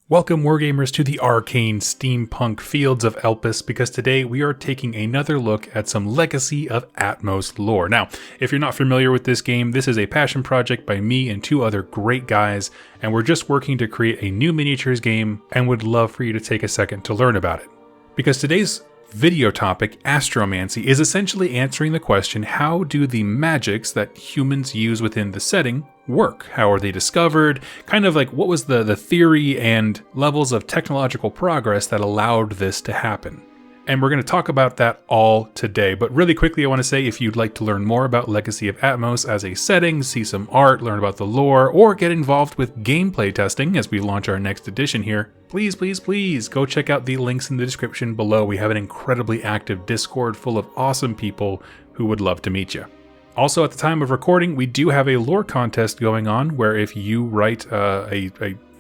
Welcome, Wargamers, to the arcane steampunk fields of Elpis, because today we are taking another look at some Legacy of Atmos lore. Now, if you're not familiar with this game, this is a passion project by me and two other great guys, and we're just working to create a new miniatures game and would love for you to take a second to learn about it. Because today's video topic, Astromancy, is essentially answering the question, how do the magics that humans use within the setting work? How are they discovered? Kind of like, what was the theory and levels of technological progress that allowed this to happen? And we're going to talk about that all today. But really quickly, I want to say, if you'd like to learn more about Legacy of Atmos as a setting, see some art, learn about the lore, or get involved with gameplay testing as we launch our next edition here, please go check out the links in the description below. We have an incredibly active Discord full of awesome people who would love to meet you. Also, at the time of recording, we do have a lore contest going on where if you write a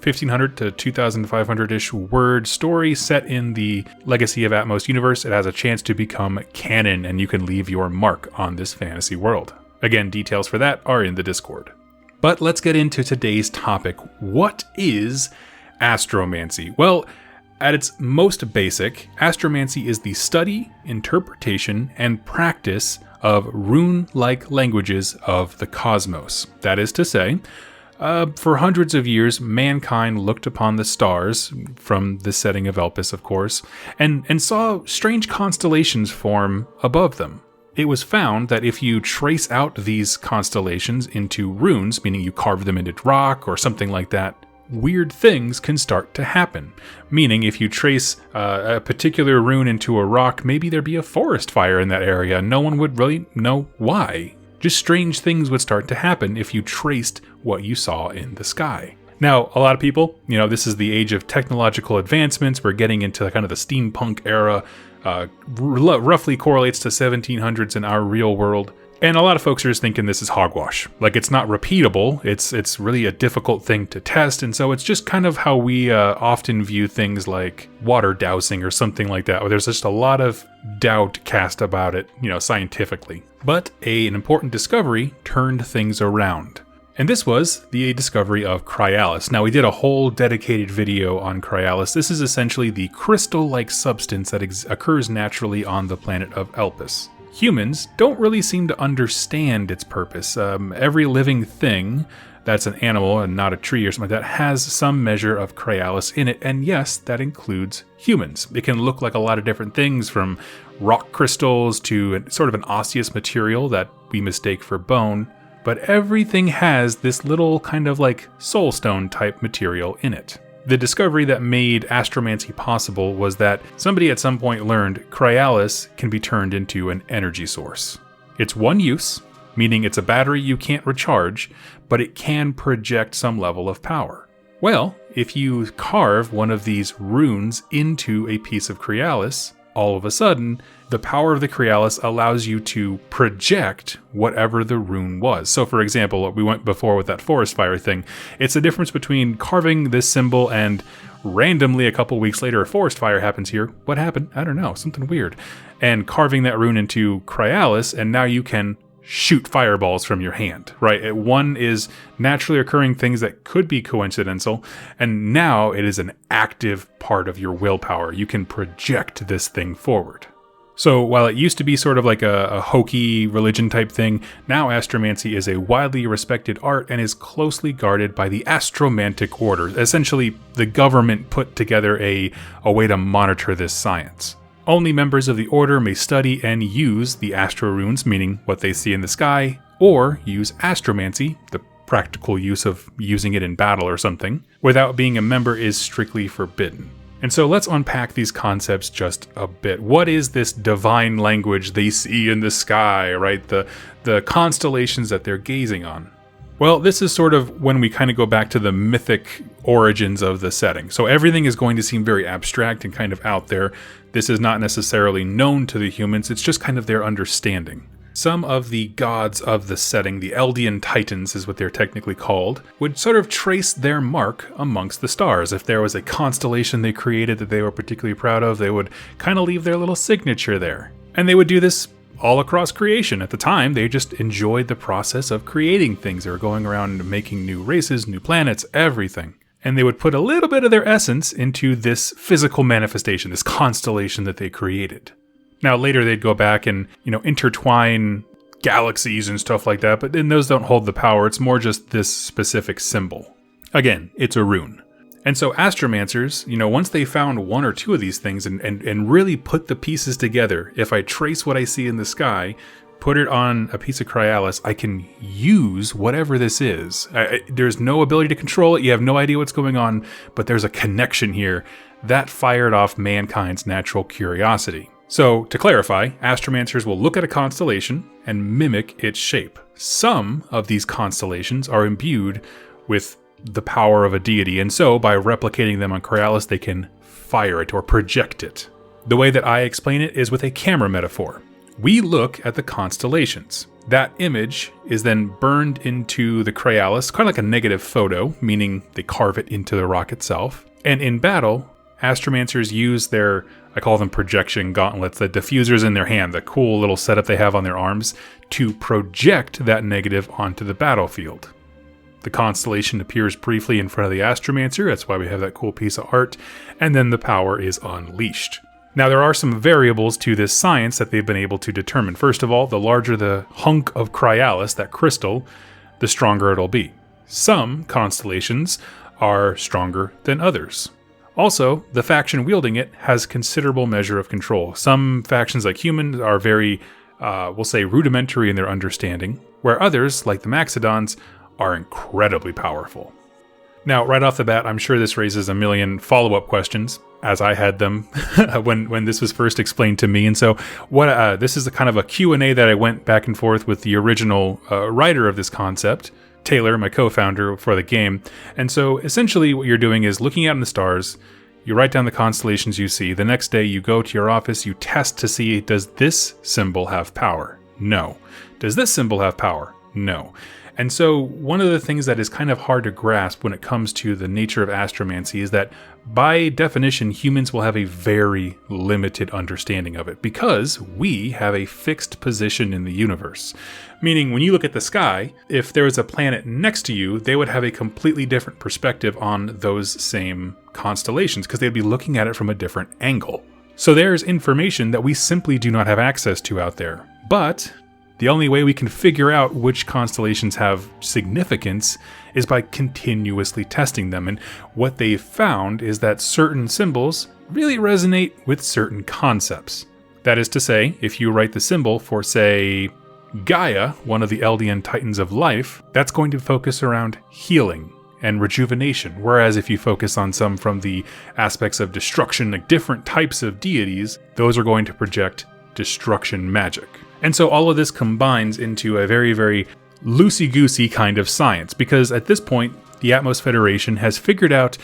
1,500 to 2,500-ish word story set in the Legacy of Atmos universe, it has a chance to become canon and you can leave your mark on this fantasy world. Again, details for that are in the Discord. But let's get into today's topic. What is Astromancy? Well, at its most basic, Astromancy is the study, interpretation, and practice of rune-like languages of the cosmos. That is to say, for hundreds of years, mankind looked upon the stars, from the setting of Elpis, of course, and saw strange constellations form above them. It was found that if you trace out these constellations into runes, meaning you carve them into rock or something like that, weird things can start to happen. Meaning, if you trace a particular rune into a rock, maybe there'd be a forest fire in that area. No one would really know why. Just strange things would start to happen if you traced what you saw in the sky. Now, a lot of people, this is the age of technological advancements. We're getting into kind of the steampunk era, roughly correlates to 1700s in our real world. And a lot of folks are just thinking this is hogwash. Like, it's not repeatable. It's really a difficult thing to test. And so it's just kind of how we often view things like water dowsing or something like that, where there's just a lot of doubt cast about it, scientifically. But an important discovery turned things around. And this was the discovery of Cryalis. Now, we did a whole dedicated video on Cryalis. This is essentially the crystal-like substance that occurs naturally on the planet of Elpis. Humans don't really seem to understand its purpose. Every living thing that's an animal and not a tree or something like that has some measure of Cryalis in it, and yes, that includes humans. It can look like a lot of different things, from rock crystals to sort of an osseous material that we mistake for bone, but everything has this little kind of like soul stone type material in it. The discovery that made Astromancy possible was that somebody at some point learned Cryalis can be turned into an energy source. It's one use, meaning it's a battery you can't recharge, but it can project some level of power. Well, if you carve one of these runes into a piece of Cryalis, all of a sudden, the power of the Cryalis allows you to project whatever the rune was. So for example, we went before with that forest fire thing. It's the difference between carving this symbol and randomly a couple weeks later a forest fire happens here. What happened? I don't know, something weird. And carving that rune into Cryalis, and now you can shoot fireballs from your hand, right? One is naturally occurring things that could be coincidental, and now it is an active part of your willpower. You can project this thing forward. So while it used to be sort of like a hokey religion type thing, now Astromancy is a widely respected art and is closely guarded by the Astromantic Order. Essentially, the government put together a way to monitor this science. Only members of the Order may study and use the astro runes, meaning what they see in the sky, or use Astromancy, the practical use of using it in battle or something, without being a member is strictly forbidden. And so let's unpack these concepts just a bit. What is this divine language they see in the sky, right? The constellations that they're gazing on. Well, this is sort of when we kind of go back to the mythic origins of the setting. So everything is going to seem very abstract and kind of out there. This is not necessarily known to the humans, it's just kind of their understanding. Some of the gods of the setting, the Eldian Titans is what they're technically called, would sort of trace their mark amongst the stars. If there was a constellation they created that they were particularly proud of, they would kind of leave their little signature there. And they would do this all across creation. At the time, they just enjoyed the process of creating things. They were going around making new races, new planets, everything. and they would put a little bit of their essence into this physical manifestation, this constellation that they created. Now later they'd go back and, intertwine galaxies and stuff like that, but then those don't hold the power. It's more just this specific symbol. Again, it's a rune. And so astromancers, once they found one or two of these things and really put the pieces together, if I trace what I see in the sky, put it on a piece of Cryalis, I can use whatever this is. There's no ability to control it. You have no idea what's going on, but there's a connection here. That fired off mankind's natural curiosity. So, to clarify, astromancers will look at a constellation and mimic its shape. Some of these constellations are imbued with the power of a deity, and so by replicating them on Cryalis, they can fire it or project it. The way that I explain it is with a camera metaphor. We look at the constellations. That image is then burned into the Cryalis, kind of like a negative photo, meaning they carve it into the rock itself. And in battle, astromancers use their, I call them projection gauntlets, the diffusers in their hand, the cool little setup they have on their arms, to project that negative onto the battlefield. The constellation appears briefly in front of the astromancer, that's why we have that cool piece of art, and then the power is unleashed. Now there are some variables to this science that they've been able to determine. First of all, the larger the hunk of Cryalis, that crystal, the stronger it'll be. Some constellations are stronger than others. Also, the faction wielding it has considerable measure of control. Some factions like humans are very, we'll say, rudimentary in their understanding, where others, like the Maxodons, are incredibly powerful. Now, right off the bat, I'm sure this raises a million follow-up questions, as I had them when this was first explained to me. And so this is a kind of a Q&A that I went back and forth with the original writer of this concept, Taylor, my co-founder for the game. And so essentially what you're doing is looking out in the stars, you write down the constellations you see. The next day you go to your office, you test to see, does this symbol have power? No. Does this symbol have power? No. And so one of the things that is kind of hard to grasp when it comes to the nature of astromancy is that by definition, humans will have a very limited understanding of it because we have a fixed position in the universe. Meaning when you look at the sky, if there was a planet next to you, they would have a completely different perspective on those same constellations because they'd be looking at it from a different angle. So there's information that we simply do not have access to out there. But the only way we can figure out which constellations have significance is by continuously testing them. And what they've found is that certain symbols really resonate with certain concepts. That is to say, if you write the symbol for, say, Gaia, one of the Eldian titans of life, that's going to focus around healing and rejuvenation. Whereas if you focus on some from the aspects of destruction, like different types of deities, those are going to project destruction magic. And so all of this combines into a very, very loosey-goosey kind of science, because at this point, the Atmos Federation has figured out,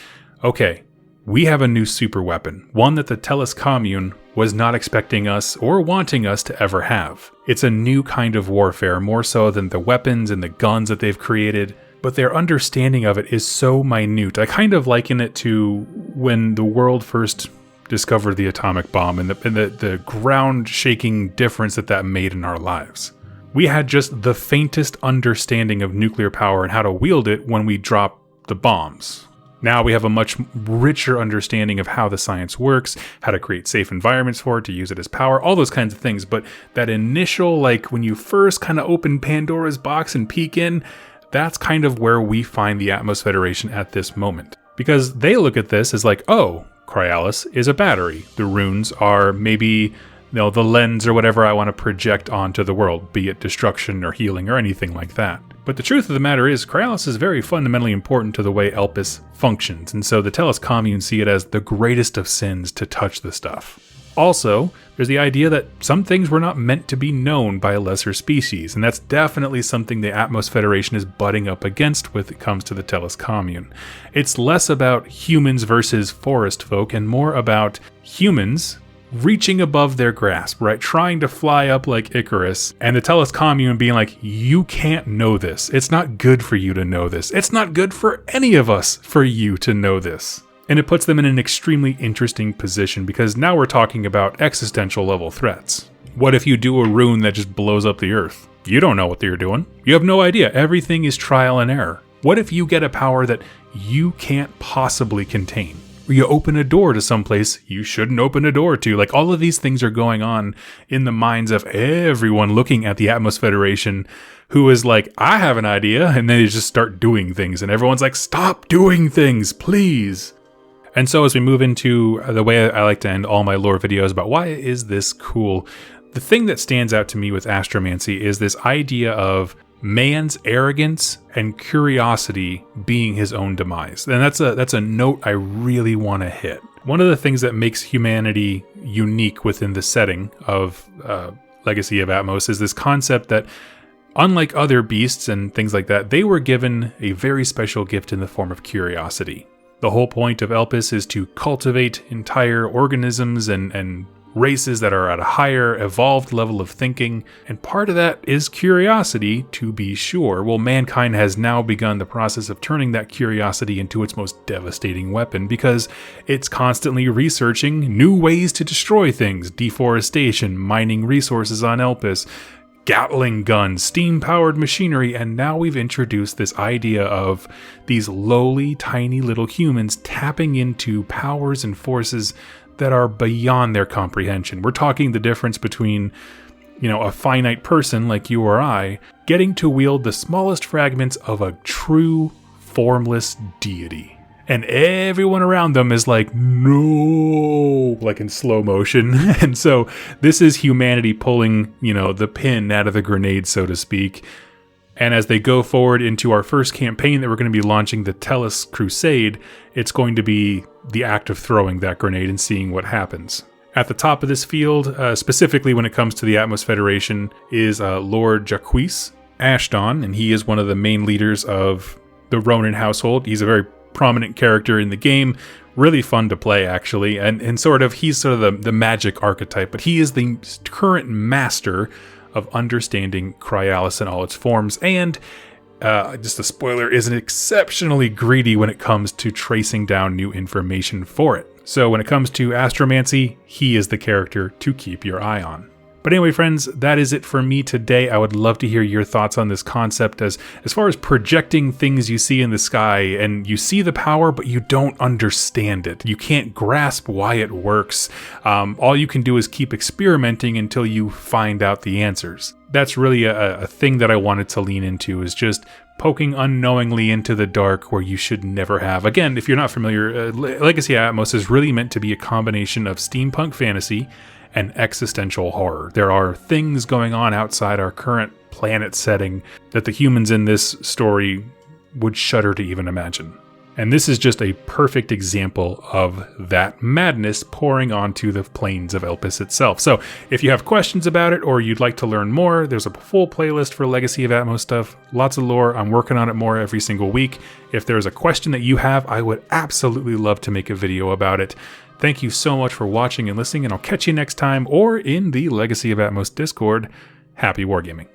okay, we have a new super weapon, one that the Tellus Commune was not expecting us or wanting us to ever have. It's a new kind of warfare, more so than the weapons and the guns that they've created, but their understanding of it is so minute. I kind of liken it to when the world first discovered the atomic bomb and the ground-shaking difference that made in our lives. We had just the faintest understanding of nuclear power and how to wield it when we dropped the bombs. Now we have a much richer understanding of how the science works, how to create safe environments for it, to use it as power, all those kinds of things. But that initial, when you first kind of open Pandora's box and peek in, that's kind of where we find the Atmos Federation at this moment. Because they look at this as oh, Cryalis is a battery. The runes are maybe, the lens or whatever I want to project onto the world, be it destruction or healing or anything like that. But the truth of the matter is, Cryalis is very fundamentally important to the way Elpis functions, and so the Tellus Commune see it as the greatest of sins to touch the stuff. Also, there's the idea that some things were not meant to be known by a lesser species, and that's definitely something the Atmos Federation is butting up against when it comes to the Tellus Commune. It's less about humans versus forest folk and more about humans reaching above their grasp, right? Trying to fly up like Icarus, and the Tellus Commune being you can't know this. It's not good for you to know this. It's not good for any of us for you to know this. And it puts them in an extremely interesting position because now we're talking about existential level threats. What if you do a rune that just blows up the earth? You don't know what you're doing. You have no idea. Everything is trial and error. What if you get a power that you can't possibly contain? Or you open a door to someplace you shouldn't open a door to? Like, all of these things are going on in the minds of everyone looking at the Atmos Federation, who is like, I have an idea, and then they just start doing things, and everyone's like, stop doing things, please. And so as we move into the way I like to end all my lore videos about why is this cool, the thing that stands out to me with Astromancy is this idea of man's arrogance and curiosity being his own demise. And that's a note I really want to hit. One of the things that makes humanity unique within the setting of Legacy of Atmos is this concept that, unlike other beasts and things like that, they were given a very special gift in the form of curiosity. The whole point of Elpis is to cultivate entire organisms and races that are at a higher evolved level of thinking, and part of that is curiosity, to be sure. Well, mankind has now begun the process of turning that curiosity into its most devastating weapon, because it's constantly researching new ways to destroy things: deforestation, mining resources on Elpis, Gatling guns, steam-powered machinery, and now we've introduced this idea of these lowly, tiny little humans tapping into powers and forces that are beyond their comprehension. We're talking the difference between, a finite person like you or I getting to wield the smallest fragments of a true, formless deity. And everyone around them is like, no, like in slow motion. And so this is humanity pulling, the pin out of the grenade, so to speak. And as they go forward into our first campaign that we're going to be launching, the Tellus Crusade, it's going to be the act of throwing that grenade and seeing what happens. At the top of this field, specifically when it comes to the Atmos Federation, is Lord Jacquise, Ashton, and he is one of the main leaders of the Ronin household. He's a very prominent character in the game, really fun to play actually, and he's sort of the magic archetype, but he is the current master of understanding Cryalis in all its forms, and just a spoiler, is exceptionally greedy when it comes to tracing down new information for it. So when it comes to Astromancy, he is the character to keep your eye on. But anyway, friends, that is it for me today. I would love to hear your thoughts on this concept as far as projecting things you see in the sky, and you see the power, but you don't understand it. You can't grasp why it works. All you can do is keep experimenting until you find out the answers. That's really a thing that I wanted to lean into, is just poking unknowingly into the dark where you should never have. Again, if you're not familiar, Legacy of Atmos is really meant to be a combination of steampunk fantasy and existential horror. There are things going on outside our current planet setting that the humans in this story would shudder to even imagine. And this is just a perfect example of that madness pouring onto the plains of Elpis itself. So if you have questions about it or you'd like to learn more, there's a full playlist for Legacy of Atmos stuff. Lots of lore. I'm working on it more every single week. If there's a question that you have, I would absolutely love to make a video about it. Thank you so much for watching and listening, and I'll catch you next time or in the Legacy of Atmos Discord. Happy wargaming.